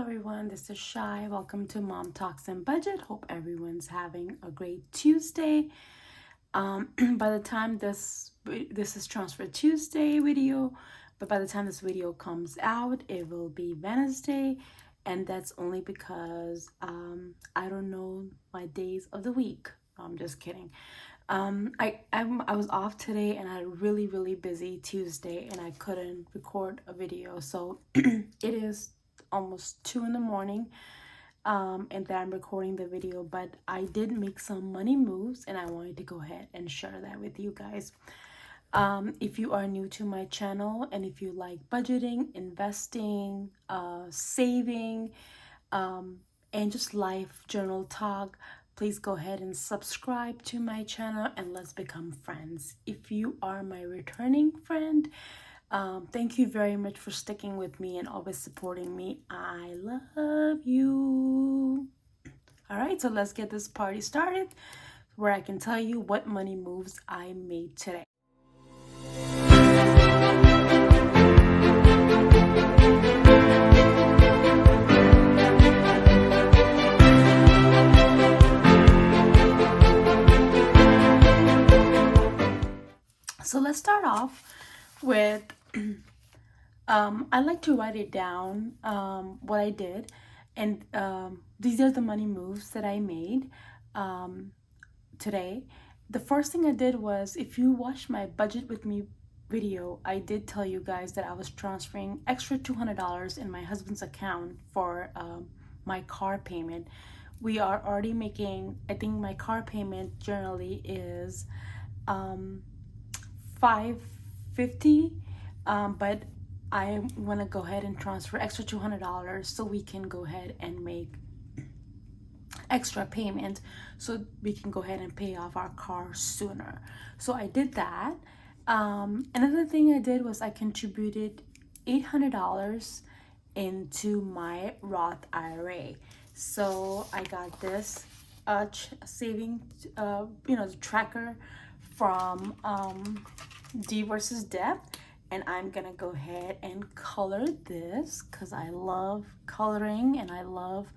everyone, this is Shy. Welcome to Mom Talks and Budget. Hope everyone's having a great Tuesday. By the time this is Transfer Tuesday video, but by the time this video comes out, it will be Wednesday, and that's only because I don't know my days of the week. I'm just kidding. I was off today and I had a really busy Tuesday and I couldn't record a video. So it is almost 2 in the morning and that I'm recording the video, but I did make some money moves and I wanted to go ahead and share that with you guys. If you are new to my channel and if you like budgeting, investing, saving, and just life journal talk, please go ahead and subscribe to my channel and let's become friends. If you are my returning friend, thank you very much for sticking with me and always supporting me. I love you. All right, so let's get this party started where I can tell you what money moves I made today. So let's start off with, I like to write it down, what I did. And these are the money moves that I made today. The first thing I did was, if you watched my budget with me video, I did tell you guys that I was transferring extra $200 in my husband's account for my car payment. We are already making, I think my car payment generally is $550, but I want to go ahead and transfer extra $200 so we can go ahead and make extra payment so we can go ahead and pay off our car sooner. So I did that. Another thing I did was I contributed $800 into my Roth IRA. So I got this saving, the tracker from D versus Depth, and I'm gonna go ahead and color this because I love coloring and I love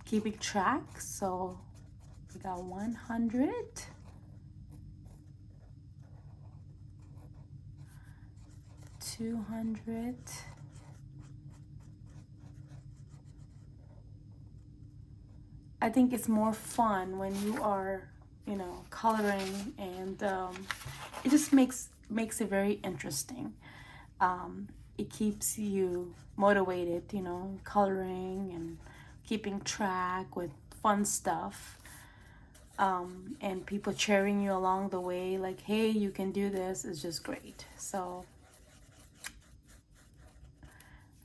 keeping track. So we got 100, 200, I think it's more fun when you are coloring, and it just makes it very interesting. It keeps you motivated, coloring and keeping track with fun stuff, and people cheering you along the way, like, hey, you can do this. Is just great. So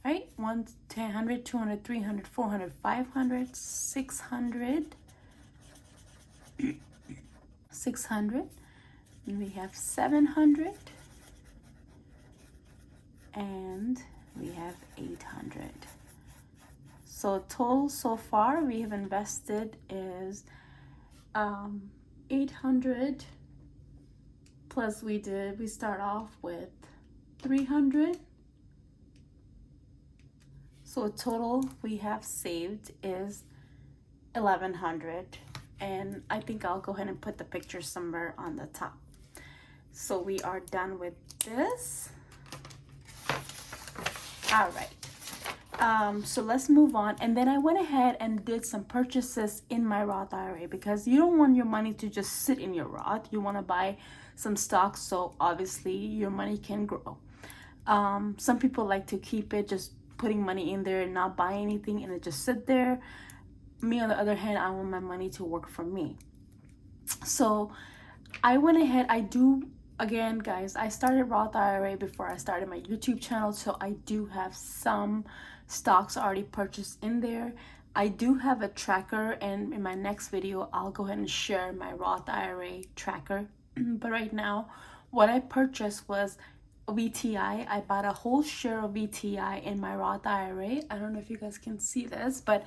right, 1, 10, 100, 200, 300, 400, 500, 600, 600, and we have 700, and we have 800. So total so far we have invested is 800, plus we start off with 300. So total we have saved is 1100. And I think I'll go ahead and put the picture somewhere on the top. So we are done with this. All right. So let's move on. And then I went ahead and did some purchases in my Roth IRA because you don't want your money to just sit in your Roth. You want to buy some stocks so obviously your money can grow. Some people like to keep it just putting money in there and not buy anything and it just sit there. Me, on the other hand, I want my money to work for me. So I went ahead, again, guys, I started Roth IRA before I started my YouTube channel, so I do have some stocks already purchased in there. I do have a tracker, and in my next video, I'll go ahead and share my Roth IRA tracker. But right now, what I purchased was VTI. I bought a whole share of VTI in my Roth IRA. I don't know if you guys can see this, but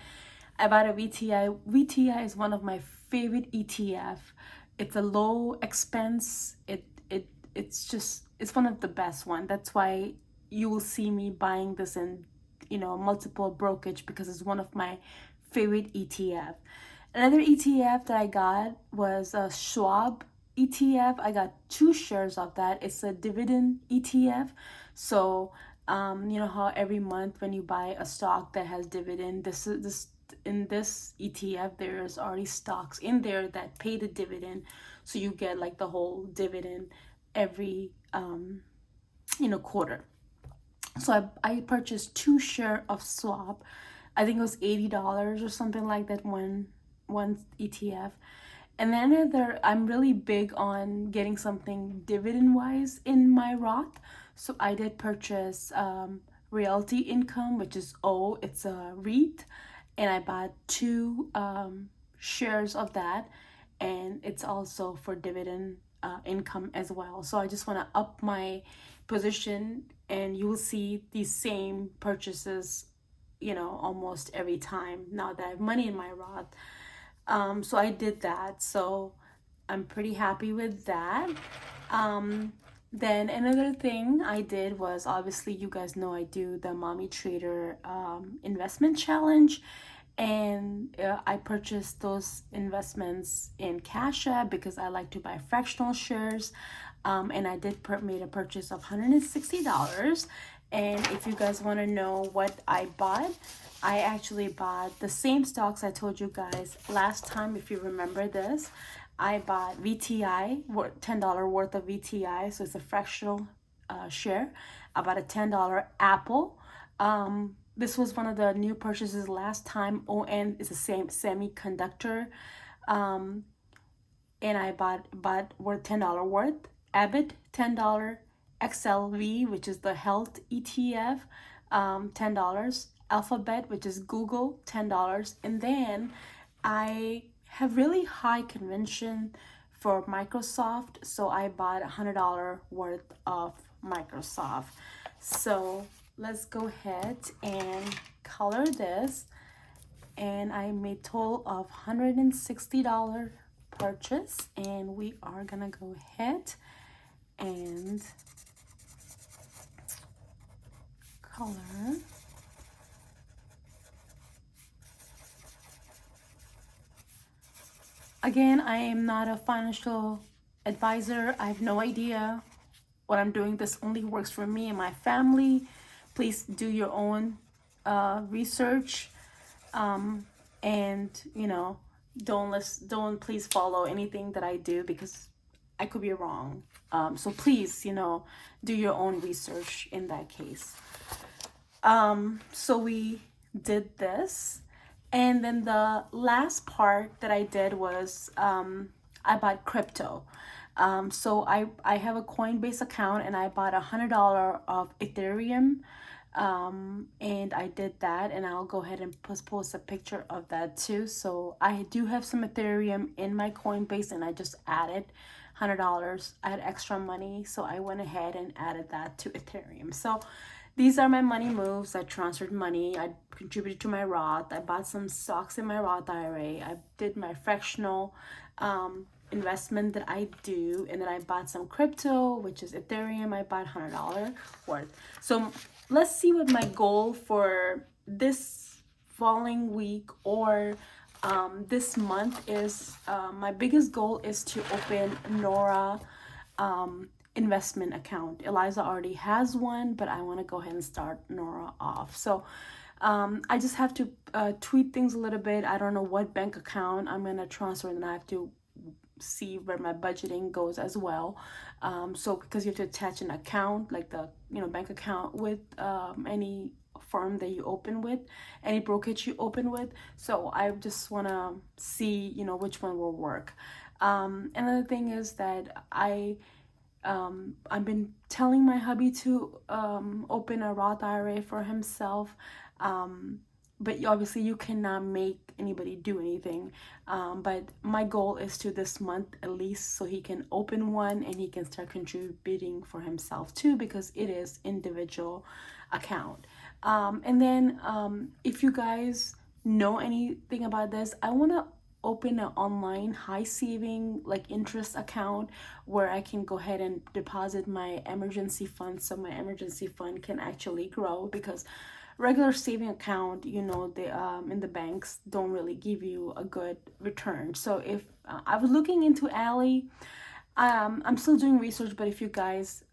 I bought a VTI. VTI is one of my favorite ETF. It's a low expense. It's one of the best one. That's why you will see me buying this in multiple brokerage because it's one of my favorite ETF. Another ETF that I got was a Schwab ETF. I got 2 shares of that. It's a dividend ETF. So, you know how every month when you buy a stock that has dividend, this in this ETF there's already stocks in there that pay the dividend, so you get like the whole dividend every quarter. So I purchased 2 share of Swap. I think it was $80 or something like that, one ETF. And then I'm really big on getting something dividend wise in my Roth. So I did purchase Realty Income, which is it's a REIT, and I bought 2 shares of that, and it's also for dividend income as well. So I just want to up my position, and you will see these same purchases, almost every time now that I have money in my Roth. So I did that. So I'm pretty happy with that. Then another thing I did was, obviously you guys know I do the Mommy Trader investment challenge, and I purchased those investments in Cash App because I like to buy fractional shares. And I did made a purchase of $160. And if you guys want to know what I bought, I actually bought the same stocks I told you guys last time. If you remember this, I bought VTI, $10 worth of VTI, so it's a fractional share. I bought a $10 Apple. This was one of the new purchases last time. ON is the same semiconductor. And I bought worth $10 worth. Abbott, $10. XLV, which is the health ETF, $10. Alphabet, which is Google, $10. And then I have really high conviction for Microsoft, so I bought $100 worth of Microsoft. So let's go ahead and color this. And I made total of $160 purchase, and we are gonna go ahead and color. Again, I am not a financial advisor. I have no idea what I'm doing. This only works for me and my family. Please do your own research, and don't please follow anything that I do because I could be wrong. So please, do your own research in that case. So we did this. And then the last part that I did was I bought crypto. So I have a Coinbase account, and I bought $100 of Ethereum. And I did that, and I'll go ahead and post a picture of that too. So I do have some Ethereum in my Coinbase, and I just added $100. I had extra money, so I went ahead and added that to Ethereum. So these are my money moves. I transferred money. I contributed to my Roth. I bought some stocks in my Roth IRA. I did my fractional investment that I do. And then I bought some crypto, which is Ethereum. I bought $100 worth. So let's see what my goal for this following week or this month is. My biggest goal is to open Nora investment account. Eliza already has one, but I want to go ahead and start Nora off. So I just have to tweak things a little bit. I don't know what bank account I'm going to transfer, and then I have to see where my budgeting goes as well. So because you have to attach an account, like the bank account with any firm that you open with, any brokerage you open with. So I just want to see which one will work. Another thing is that I've been telling my hubby to open a Roth IRA for himself, but obviously you cannot make anybody do anything. But my goal is to this month at least, so he can open one and he can start contributing for himself too, because it is individual account. And then if you guys know anything about this, I want to open an online high saving interest account where I can go ahead and deposit my emergency fund, so my emergency fund can actually grow, because regular saving account, you know, they in the banks don't really give you a good return. So if I was looking into Ally, I'm still doing research, but if you guys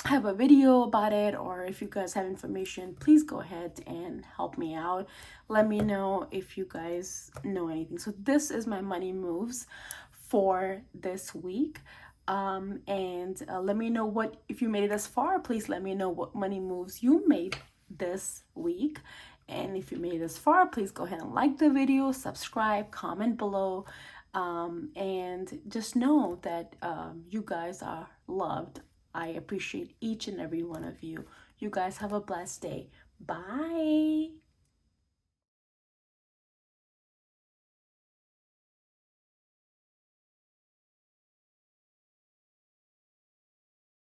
have a video about it, or if you guys have information, please go ahead and help me out. Let me know if you guys know anything. So this is my money moves for this week. And let me know what, if you made it as far, please let me know what money moves you made this week. And if you made it as far, please go ahead and like the video, subscribe, comment below, and just know that you guys are loved. I appreciate each and every one of you. You guys have a blessed day. Bye.